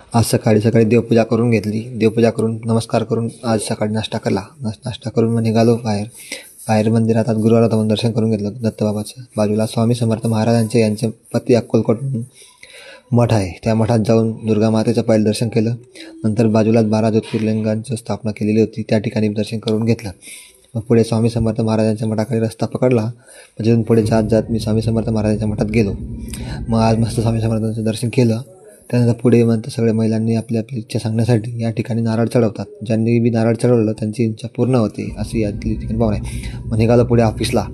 आज सकाळी सकाळी देवपूजा करून घेतली. देवपूजा करून नमस्कार करून आज सकाळी नाश्ता केला. नाश्ता करून मग निघालो बाहेर मंदिरात. आज गुरुवार होता म्हणून दर्शन करून घेतलं दत्तबाबाचं. बाजूला स्वामी समर्थ महाराजांचे यांचे पती अक्कलकोट म्हणून मठ आहे, त्या मठात जाऊन दुर्गा मातेचं पहिलं दर्शन केलं. नंतर बाजूलाच 12 ज्योतिर्लिंगांची स्थापना केलेली होती, त्या ठिकाणी दर्शन करून घेतलं. मग पुढे स्वामी समर्थ महाराजांच्या मठाकडे रस्ता पकडला. तिथून पुढे जात मी स्वामी समर्थ महाराजांच्या मठात गेलो. मग आज मस्त स्वामी समर्थांचं दर्शन केलं. त्यानंतर पुढे म्हणतं सगळ्या महिलांनी आपली आपली इच्छा सांगण्यासाठी या ठिकाणी नारळ चढवतात. ज्यांनी बी नारळ चढवलं त्यांची इच्छा पूर्ण होते, अशी यातली ठिकाणी भावना आहे. मग निघालो पुढे ऑफिसला.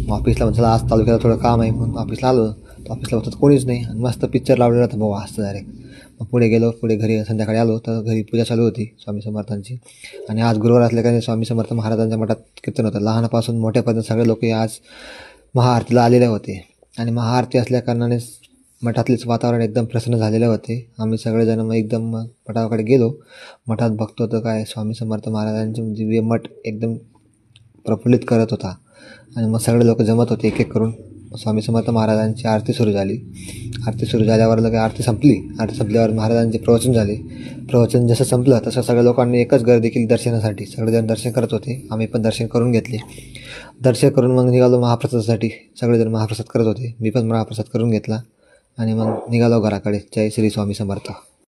म्हटलं आज तालुक्याला थोडं काम आहे म्हणून ऑफिसला आलो. तर ऑफिसला होतं कोणीच नाही आणि मस्त पिक्चर लावलेला होता भाऊ असतं डायरेक्ट. मग पुढे गेलो. पुढे घरी संध्याकाळी आलो तर घरी पूजा चालू होती स्वामी समर्थांची. आणि आज गुरुवार असल्याने स्वामी समर्थ महाराजांच्या मठात कीर्तन होतं. लहानापासून मोठ्यापर्यंत सगळे लोक आज महाआरतीला आलेले होते. आणि महाआरती असल्याकारणाने मठातलेच वातावरण एकदम प्रसन्न झालेले होते. आम्ही सगळेजण मग एकदम मठाकडे गेलो. मठात बघतो तर काय स्वामी समर्थ महाराजांचे दिव्य मठ एकदम प्रफुल्लित करत होता. आणि मग सगळे लोक जमत होते एक एक करून. स्वामी समर्थ महाराजांची आरती सुरू झाली. आरती सुरू झाल्यावर आरती संपली. आरती संपल्यावर महाराजांचे प्रवचन झाले. प्रवचन जसं संपलं तसं सगळ्या लोकांनी एकच गर्दी केली दर्शनासाठी. सगळेजण दर्शन करत होते. आम्ही पण दर्शन करून घेतले. दर्शन करून मग निघालो महाप्रसादासाठी. सगळेजण महाप्रसाद करत होते. मी पण महाप्रसाद करून घेतला आणि मग निघालो घराकडे. जय श्री स्वामी समर्थ.